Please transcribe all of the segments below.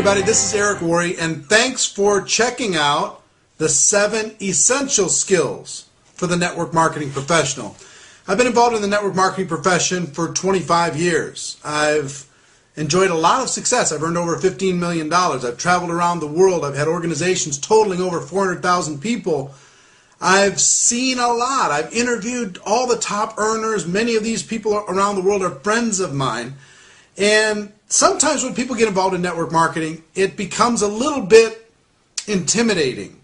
everybody, this is Worre, and thanks for checking out the 7 essential skills for the network marketing professional. I've been involved in the network marketing profession for 25 years. I've enjoyed a lot of success. I've earned over $15 million. I've traveled around the world. I've had organizations totaling over 400,000 people. I've seen a lot. I've interviewed all the top earners. Many of these people around the world are friends of mine. And sometimes when people get involved in network marketing, it becomes a little bit intimidating.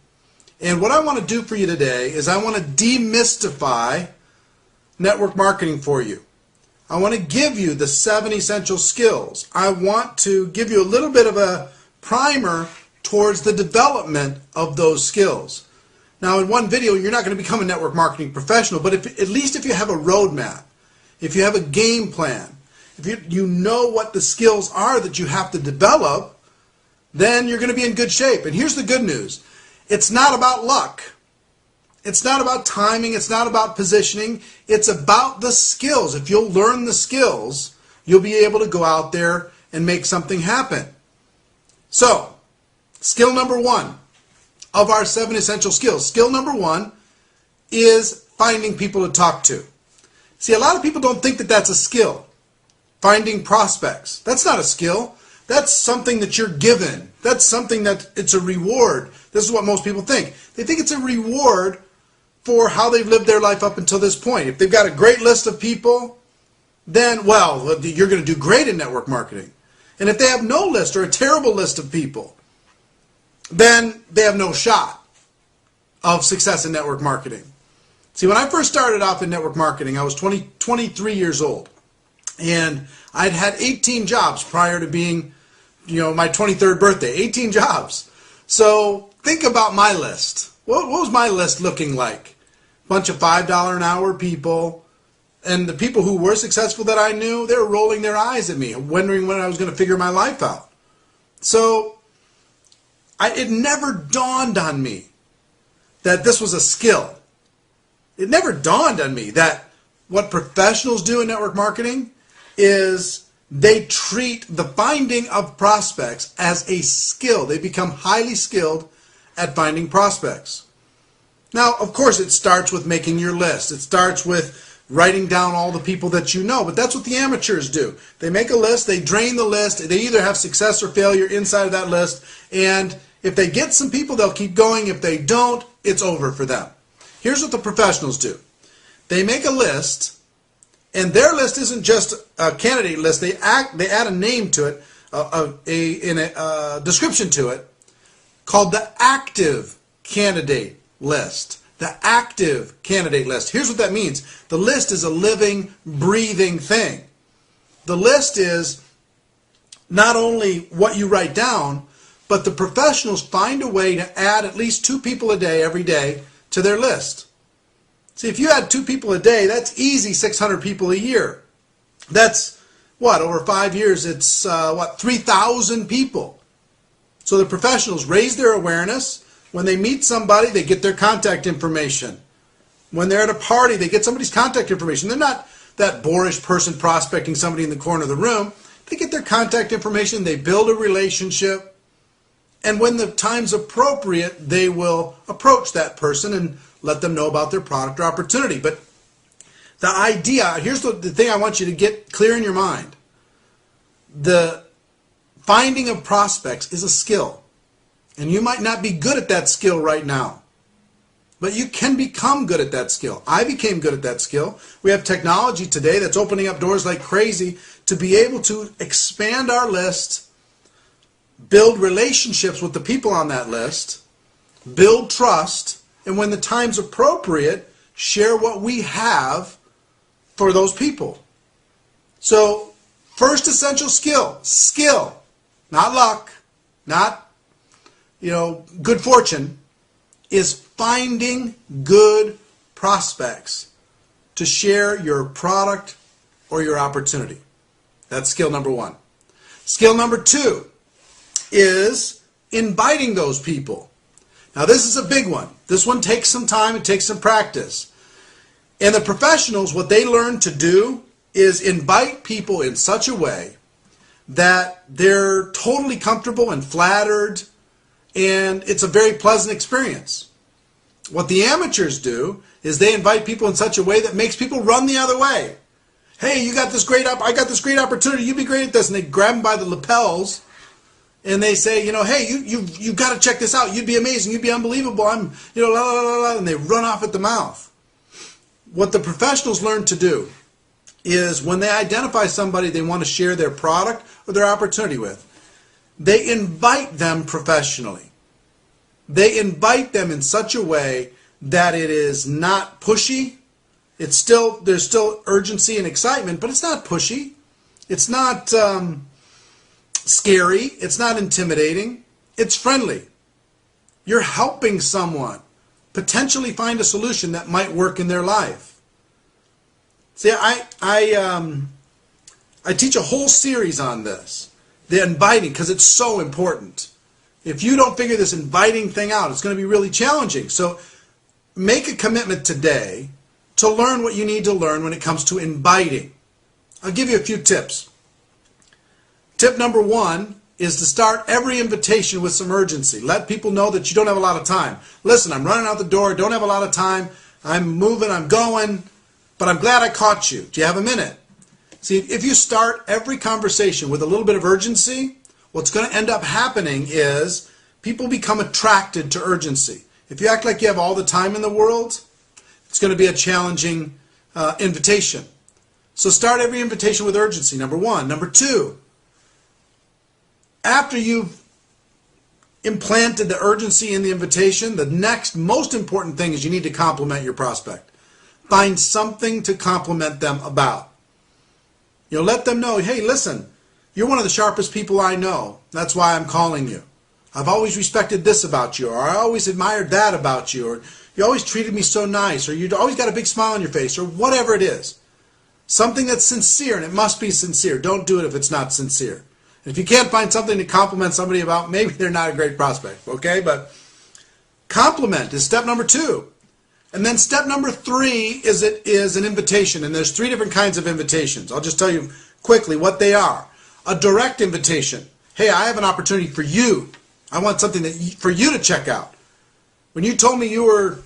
And what I want to do for you today is I want to demystify network marketing for you. I want to give you the 7 essential skills. I want to give you a little bit of a primer towards the development of those skills. Now, in one video, you're not going to become a network marketing professional, but at least if you have a roadmap, if you have a game plan, if you know what the skills are that you have to develop, then you're going to be in good shape. And here's the good news. It's not about luck. It's not about timing. It's not about positioning. It's about the skills. If you'll learn the skills, you'll be able to go out there and make something happen. So, skill number 1 of our 7 essential skills. Skill number 1 is finding people to talk to. See, a lot of people don't think that that's a skill. Finding prospects. That's not a skill. That's something that you're given. That's something that it's a reward. This is what most people think. They think it's a reward for how they've lived their life up until this point. If they've got a great list of people, then, well, you're going to do great in network marketing. And if they have no list or a terrible list of people, then they have no shot of success in network marketing. See, when I first started off in network marketing, I was 23 years old. And I'd had 18 jobs prior to being, my 23rd birthday. 18 jobs. So think about my list. What was my list looking like? Bunch of $5 an hour people. And the people who were successful that I knew, they were rolling their eyes at me, wondering when I was going to figure my life out. So it never dawned on me that this was a skill. It never dawned on me that what professionals do in network marketing is they treat the finding of prospects as a skill. They become highly skilled at finding prospects. Now, of course, it starts with making your list. It starts with writing down all the people that you know, but that's what the amateurs do. They make a list, they drain the list, they either have success or failure inside of that list, and if they get some people, they'll keep going. If they don't, it's over for them. Here's what the professionals do. They make a list, and their list isn't just a candidate list. They add a name to it, a description to it, called the active candidate list. The active candidate list. Here's what that means. The list is a living, breathing thing. The list is not only what you write down, but the professionals find a way to add at least 2 people a day, every day, to their list. See, if you add 2 people a day, that's easy 600 people a year. That's, over 5 years, it's, 3,000 people. So the professionals raise their awareness. When they meet somebody, they get their contact information. When they're at a party, they get somebody's contact information. They're not that boorish person prospecting somebody in the corner of the room. They get their contact information, they build a relationship, and when the time's appropriate, they will approach that person and let them know about their product or opportunity. But the idea, here's the thing I want you to get clear in your mind. The finding of prospects is a skill. And you might not be good at that skill right now. But you can become good at that skill. I became good at that skill. We have technology today that's opening up doors like crazy to be able to expand our list, build relationships with the people on that list, build trust, and when the time's appropriate, share what we have for those people. So, first essential skill, not luck, not, good fortune, is finding good prospects to share your product or your opportunity. That's skill number 1. Skill number 2 is inviting those people. Now this is a big one. This one takes some time, it takes some practice. And the professionals, what they learn to do is invite people in such a way that they're totally comfortable and flattered, and it's a very pleasant experience. What the amateurs do is they invite people in such a way that makes people run the other way. Hey, I got this great opportunity, you'd be great at this. And they grab them by the lapels and they say, hey, you got to check this out. You'd be amazing. You'd be unbelievable. I'm, la, la, la, la, and they run off at the mouth. What the professionals learn to do is when they identify somebody they want to share their product or their opportunity with, they invite them professionally. They invite them in such a way that it is not pushy. There's still urgency and excitement, but it's not pushy. It's not scary. It's not intimidating. It's friendly. You're helping someone potentially find a solution that might work in their life. See, I teach a whole series on this, the inviting, because it's so important. If you don't figure this inviting thing out, it's going to be really challenging. So make a commitment today to learn what you need to learn when it comes to inviting. I'll give you a few tips. Tip number 1 is to start every invitation with some urgency. Let people know that you don't have a lot of time. Listen, I'm running out the door, don't have a lot of time, I'm moving, I'm going, but I'm glad I caught you. Do you have a minute? See, if you start every conversation with a little bit of urgency, what's going to end up happening is people become attracted to urgency. If you act like you have all the time in the world, it's going to be a challenging invitation. So start every invitation with urgency, number 1. Number 2, after you've implanted the urgency in the invitation, the next most important thing is you need to compliment your prospect. Find something to compliment them about. Let them know, hey, listen, you're one of the sharpest people I know. That's why I'm calling you. I've always respected this about you, or I always admired that about you, or you always treated me so nice, or you always got a big smile on your face, or whatever it is. Something that's sincere, and it must be sincere. Don't do it if it's not sincere. And if you can't find something to compliment somebody about, maybe they're not a great prospect, okay? But compliment is step number 2. And then step number 3 is an invitation, and there's 3 different kinds of invitations. I'll just tell you quickly what they are. A direct invitation. Hey, I have an opportunity for you. I want something for you to check out. When you told me you were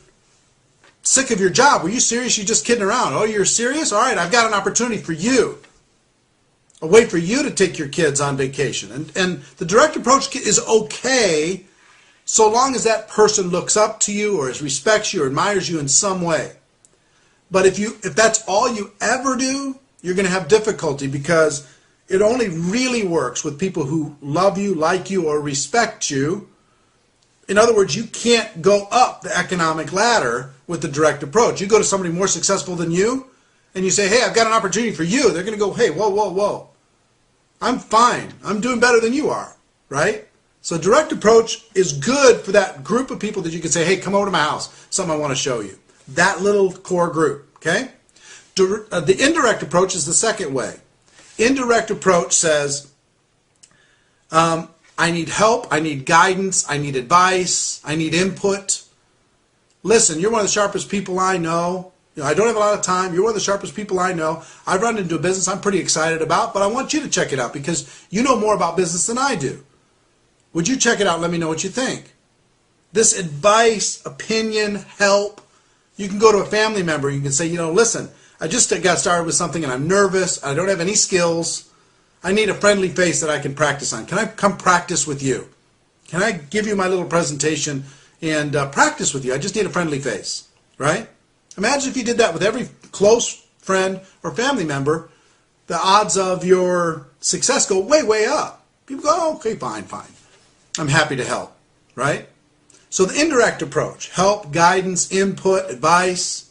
sick of your job, were you serious? You just kidding around? Oh, you're serious? All right, I've got an opportunity for you. A way for you to take your kids on vacation. And the direct approach is okay so long as that person looks up to you or respects you or admires you in some way. But if that's all you ever do, you're going to have difficulty because it only really works with people who love you, like you, or respect you. In other words, you can't go up the economic ladder with the direct approach. You go to somebody more successful than you, and you say, hey, I've got an opportunity for you. They're going to go, hey, whoa, whoa, whoa. I'm fine. I'm doing better than you are, right? So direct approach is good for that group of people that you can say, hey, come over to my house. Something I want to show you. That little core group, okay? The indirect approach is the second way. Indirect approach says, I need help, I need guidance, I need advice, I need input. Listen, you're one of the sharpest people I know. I don't have a lot of time. You're one of the sharpest people I know. I've run into a business I'm pretty excited about, but I want you to check it out because you know more about business than I do. Would you check it out and let me know what you think? This advice, opinion, help, you can go to a family member. You can say, listen, I just got started with something and I'm nervous. I don't have any skills. I need a friendly face that I can practice on. Can I come practice with you? Can I give you my little presentation and practice with you? I just need a friendly face, right? Imagine if you did that with every close friend or family member. The odds of your success go way, way up. People go, oh, okay, fine, fine. I'm happy to help, right? So the indirect approach, help, guidance, input, advice.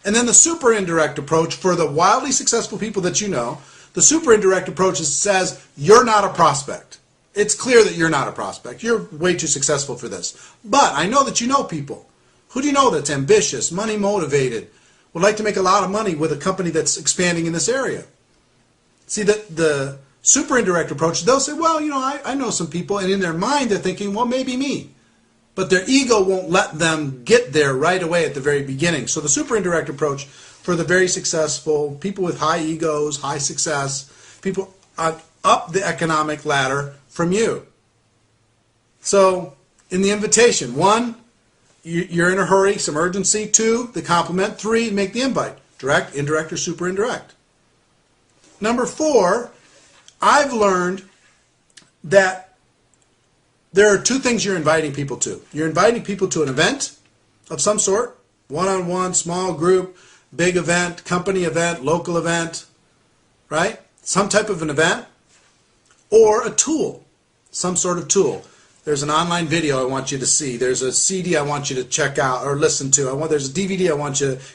And then the super indirect approach for the wildly successful people that you know, the super indirect approach says you're not a prospect. It's clear that you're not a prospect. You're way too successful for this. But I know that you know people. Who do you know that's ambitious, money motivated, would like to make a lot of money with a company that's expanding in this area? See, the super indirect approach, they'll say, well, I know some people, and in their mind they're thinking, well, maybe me. But their ego won't let them get there right away at the very beginning. So the super indirect approach for the very successful, people with high egos, high success, people up the economic ladder from you. So in the invitation, 1, you're in a hurry, some urgency. 2, the compliment. 3, make the invite. Direct, indirect, or super indirect. Number 4, I've learned that there are 2 things you're inviting people to. You're inviting people to an event of some sort, one-on-one, small group, big event, company event, local event, right? Some type of an event, or a tool, some sort of tool. There's an online video I want you to see. There's a CD I want you to check out or listen to. There's a DVD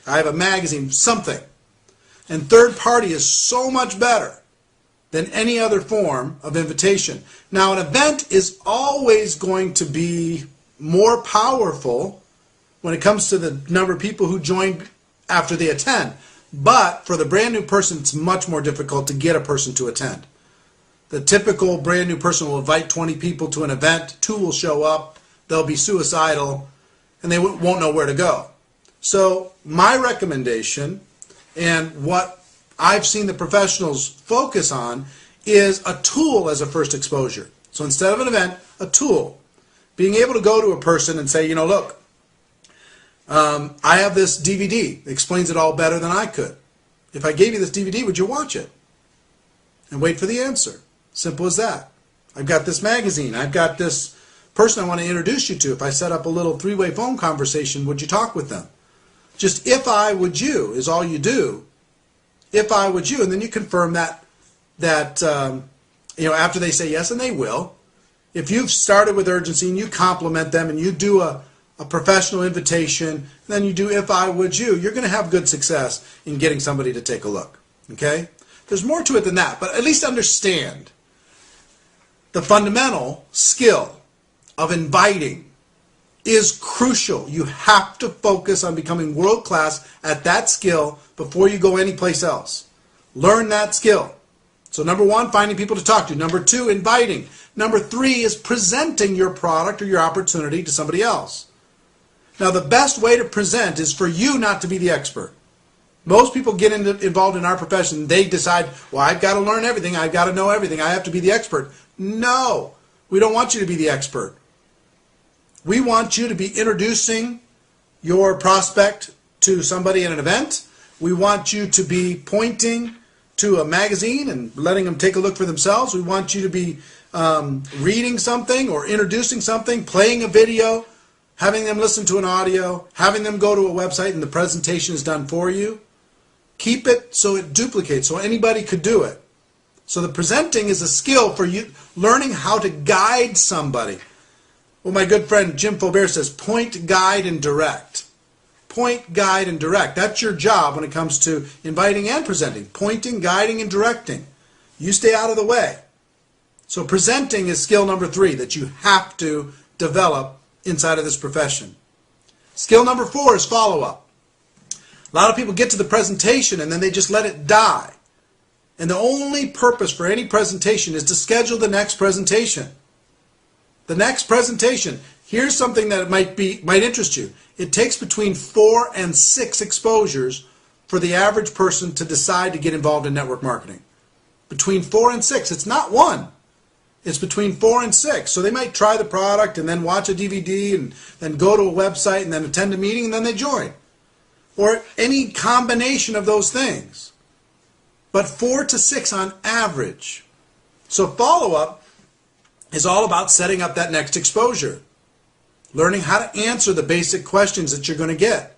I have a magazine, something. And third party is so much better than any other form of invitation. Now, an event is always going to be more powerful when it comes to the number of people who join after they attend. But for the brand new person, it's much more difficult to get a person to attend. The typical brand new person will invite 20 people to an event, 2 will show up, they'll be suicidal, and they won't know where to go. So my recommendation, and what I've seen the professionals focus on, is a tool as a first exposure. So instead of an event, a tool. Being able to go to a person and say, look, I have this DVD. It explains it all better than I could. If I gave you this DVD, would you watch it? And wait for the answer. Simple as that. I've got this magazine. I've got this person I want to introduce you to. If I set up a little 3-way phone conversation, would you talk with them? Just if I would you is all you do. If I would you, and then you confirm that after they say yes, and they will. If you've started with urgency and you compliment them and you do a professional invitation, then you do if I would you, you're going to have good success in getting somebody to take a look. Okay? There's more to it than that, but at least understand the fundamental skill of inviting is crucial. You have to focus on becoming world class at that skill before you go anyplace else. Learn that skill. So number 1, finding people to talk to. Number 2, inviting. Number 3 is presenting your product or your opportunity to somebody else. Now the best way to present is for you not to be the expert. Most people get involved in our profession. They decide, well, I've got to learn everything. I've got to know everything. I have to be the expert. No, we don't want you to be the expert. We want you to be introducing your prospect to somebody at an event. We want you to be pointing to a magazine and letting them take a look for themselves. We want you to be reading something or introducing something, playing a video, having them listen to an audio, having them go to a website and the presentation is done for you. Keep it so it duplicates, so anybody could do it. So the presenting is a skill for you, learning how to guide somebody. Well, my good friend Jim Faubert says, point, guide, and direct. Point, guide, and direct. That's your job when it comes to inviting and presenting. Pointing, guiding, and directing. You stay out of the way. So presenting is skill number 3 that you have to develop inside of this profession. Skill number 4 is follow-up. A lot of people get to the presentation and then they just let it die. And the only purpose for any presentation is to schedule the next presentation. The next presentation. Here's something that might interest you. It takes between 4 and 6 exposures for the average person to decide to get involved in network marketing. Between 4 and 6. It's not 1. It's between 4 and 6. So they might try the product and then watch a DVD and then go to a website and then attend a meeting and then they join. Or any combination of those things. But 4 to 6 on average. So follow-up is all about setting up that next exposure. Learning how to answer the basic questions that you're going to get.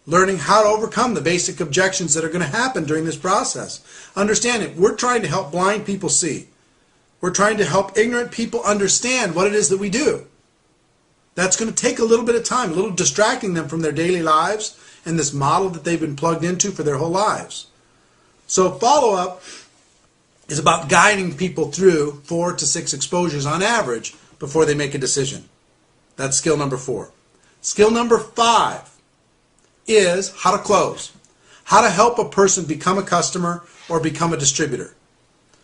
Learning how to overcome the basic objections that are going to happen during this process. Understanding, we're trying to help blind people see. We're trying to help ignorant people understand what it is that we do. That's going to take a little bit of time, a little distracting them from their daily lives and this model that they've been plugged into for their whole lives. So follow-up is about guiding people through 4 to 6 exposures on average before they make a decision. That's skill number 4. Skill number 5 is how to close. How to help a person become a customer or become a distributor.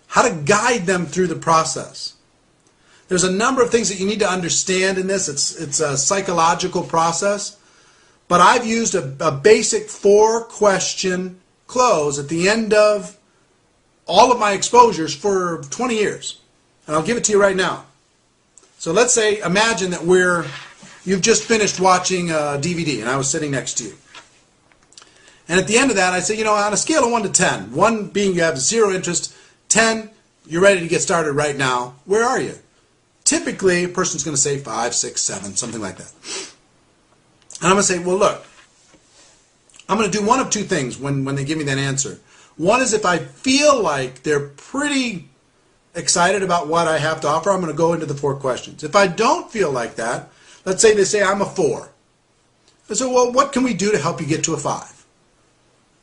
How to guide them through the process. There's a number of things that you need to understand in this. It's a psychological process. But I've used a basic 4-question close at the end of all of my exposures for 20 years. And I'll give it to you right now. So let's say, imagine that you've just finished watching a DVD and I was sitting next to you. And at the end of that, I say, on a scale of 1 to 10, 1 being you have zero interest, 10, you're ready to get started right now, where are you? Typically, a person's going to say 5, 6, 7, something like that. And I'm going to say, well, look, I'm going to do one of two things when they give me that answer. One is if I feel like they're pretty excited about what I have to offer, I'm going to go into the 4 questions. If I don't feel like that, let's say they say I'm a 4. I say, well, what can we do to help you get to a 5?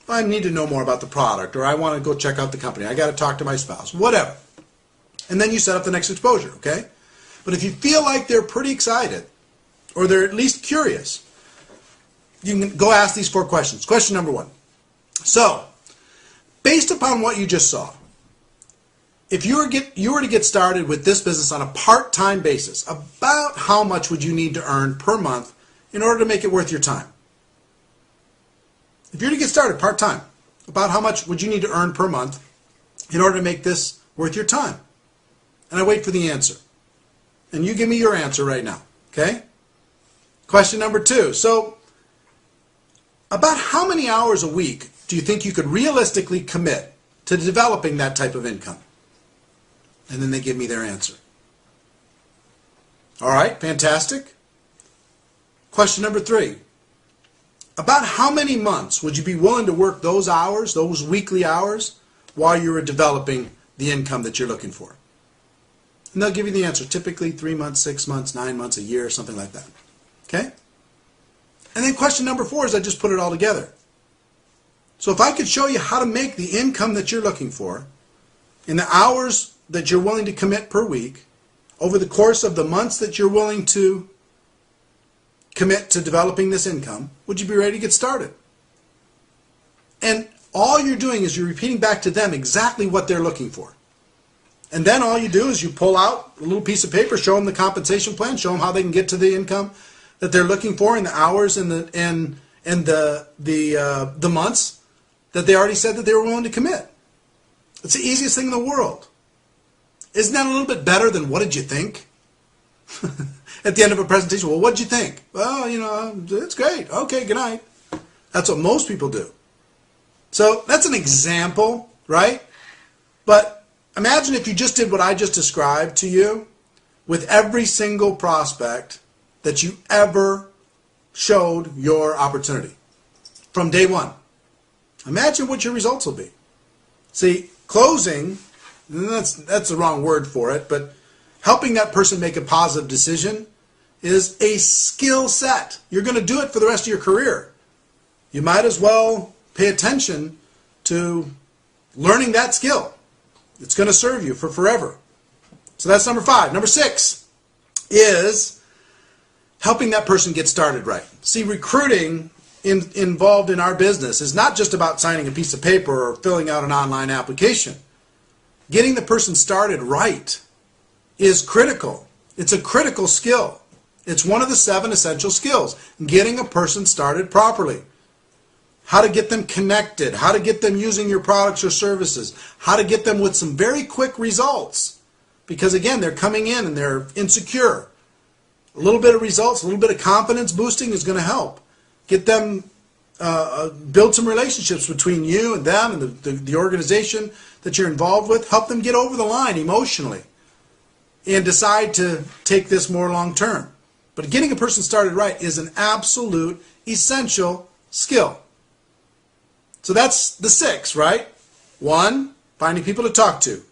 I need to know more about the product, or I want to go check out the company. I got to talk to my spouse, whatever. And then you set up the next exposure, okay? But if you feel like they're pretty excited, or they're at least curious, you can go ask these 4 questions. Question number 1. So, based upon what you just saw, if you were to get started with this business on a part-time basis, about how much would you need to earn per month in order to make it worth your time? If you're to get started part-time, about how much would you need to earn per month in order to make this worth your time? And I wait for the answer. And you give me your answer right now, okay? Question number 2. So, about how many hours a week do you think you could realistically commit to developing that type of income? And then they give me their answer. All right, fantastic. Question number 3. About how many months would you be willing to work those hours, those weekly hours, while you were developing the income that you're looking for? And they'll give you the answer. Typically 3 months, 6 months, 9 months, a year, something like that. Okay? And then question number 4 is I just put it all together. So if I could show you how to make the income that you're looking for in the hours that you're willing to commit per week, over the course of the months that you're willing to commit to developing this income, would you be ready to get started? And all you're doing is you're repeating back to them exactly what they're looking for. And then all you do is you pull out a little piece of paper, show them the compensation plan, show them how they can get to the income that they're looking for in the hours and the months that they already said that they were willing to commit. It's the easiest thing in the world. Isn't that a little bit better than what did you think? At the end of a presentation, well, what did you think? Well, it's great. Okay, good night. That's what most people do. So that's an example, right? But imagine if you just did what I just described to you with every single prospect that you ever showed your opportunity from day one. Imagine what your results will be. See, closing, that's the wrong word for it, but helping that person make a positive decision is a skill set. You're going to do it for the rest of your career. You might as well pay attention to learning that skill. It's going to serve you for forever. So that's number 5. Number 6 is helping that person get started right. See, recruiting involved in our business is not just about signing a piece of paper or filling out an online application. Getting the person started right is critical. It's a critical skill. It's one of the 7 essential skills. Getting a person started properly. How to get them connected. How to get them using your products or services. How to get them with some very quick results. Because again, they're coming in and they're insecure. A little bit of results, a little bit of confidence boosting is going to help. Get them, build some relationships between you and them and the organization that you're involved with. Help them get over the line emotionally and decide to take this more long term. But getting a person started right is an absolute essential skill. So that's the 6, right? 1, finding people to talk to.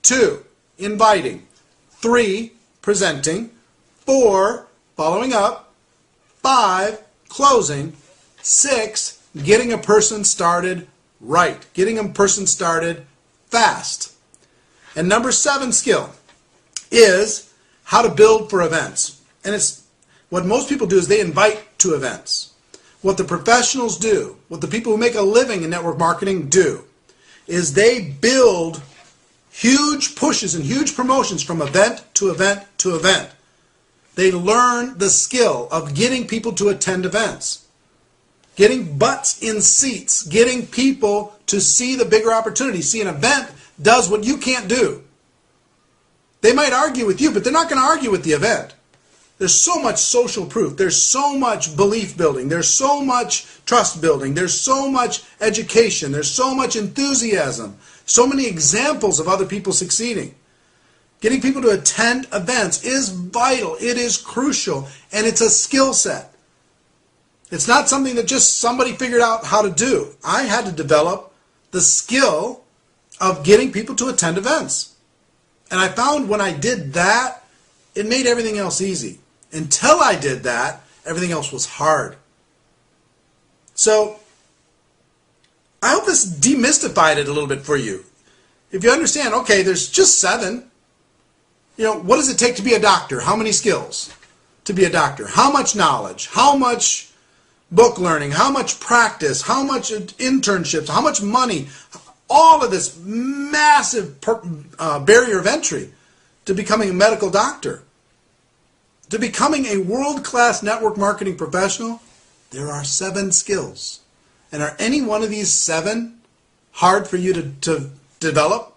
2, inviting. 3, presenting. 4, following up. 5, closing. 6, getting a person started right. Getting a person started fast. And number 7 skill is how to build for events. And it's what most people do is they invite to events. What the professionals do, what the people who make a living in network marketing do, is they build huge pushes and huge promotions from event to event to event. They learn the skill of getting people to attend events, getting butts in seats, getting people to see the bigger opportunity, see an event does what you can't do. They might argue with you, but they're not going to argue with the event. There's so much social proof. There's so much belief building. There's so much trust building. There's so much education. There's so much enthusiasm. So many examples of other people succeeding. Getting people to attend events is vital. It is crucial. And it's a skill set. It's not something that just somebody figured out how to do. I had to develop the skill of getting people to attend events. And I found when I did that, it made everything else easy. Until I did that, everything else was hard. So, I hope this demystified it a little bit for you. If you understand, okay, there's just 7. What does it take to be a doctor? How many skills to be a doctor? How much knowledge? How much book learning? How much practice? How much internships? How much money? All of this massive barrier of entry to becoming a medical doctor. To becoming a world-class network marketing professional, there are 7 skills. And are any one of these 7 hard for you to develop?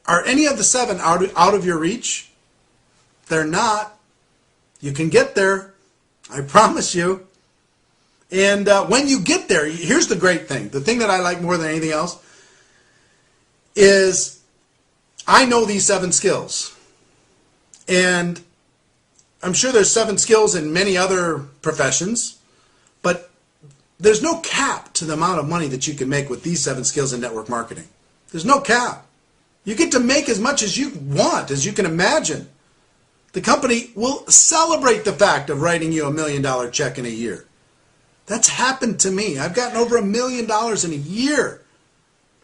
Are any of the 7 out of your reach? They're not. You can get there. I promise you. And when you get there, here's the great thing. The thing that I like more than anything else is I know these 7 skills. And I'm sure there's 7 skills in many other professions, but there's no cap to the amount of money that you can make with these 7 skills in network marketing. There's no cap. You get to make as much as you want, as you can imagine. The company will celebrate the fact of writing you $1 million check in a year. That's happened to me. I've gotten over $1 million in a year.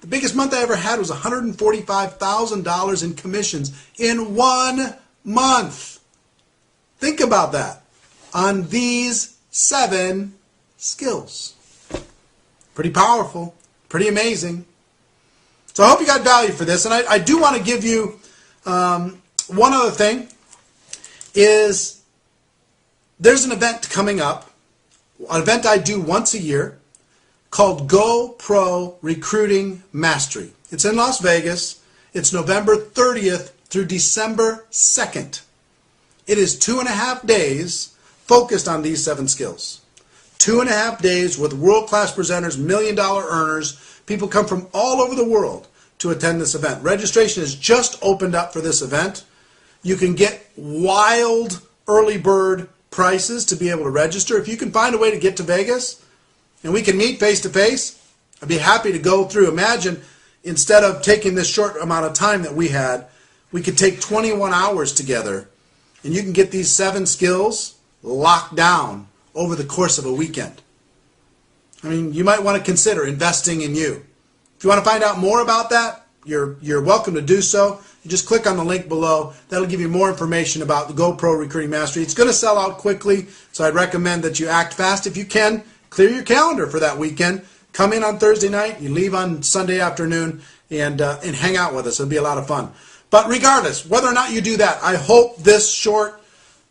The biggest month I ever had was $145,000 in commissions in 1 month. Think about that. On these 7 skills. Pretty powerful. Pretty amazing. So I hope you got value for this. And I do want to give you one other thing. Is there's an event coming up. An event I do once a year called Go Pro Recruiting Mastery. It's in Las Vegas. It's November 30th through December 2nd. It is 2.5 days focused on these 7 skills. 2.5 days with world-class presenters, $1 million earners. People come from all over the world to attend this event. Registration is just opened up for this event. You can get wild early bird prices to be able to register. If you can find a way to get to Vegas and we can meet face to face, I'd be happy to go through. Imagine instead of taking this short amount of time that we had, we could take 21 hours together and you can get these 7 skills locked down over the course of a weekend. I mean, you might want to consider investing in you. If you want to find out more about that, you're welcome to do so. You just click on the link below. That'll give you more information about the Go Pro Recruiting Mastery. It's going to sell out quickly, so I'd recommend that you act fast. If you can, clear your calendar for that weekend. Come in on Thursday night, you leave on Sunday afternoon, and hang out with us. It'll be a lot of fun. But regardless, whether or not you do that, I hope this short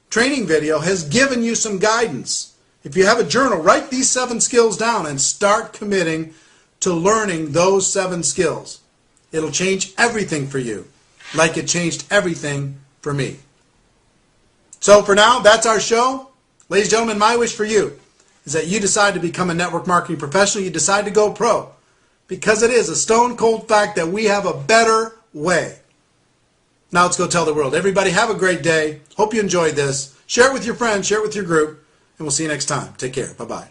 training video has given you some guidance. If you have a journal, write these 7 skills down and start committing to learning those 7 skills. It'll change everything for you, like it changed everything for me. So for now, that's our show. Ladies and gentlemen, my wish for you is that you decide to become a network marketing professional. You decide to go pro, because it is a stone cold fact that we have a better way. Now let's go tell the world. Everybody have a great day. Hope you enjoyed this. Share it with your friends. Share it with your group. And we'll see you next time. Take care. Bye-bye.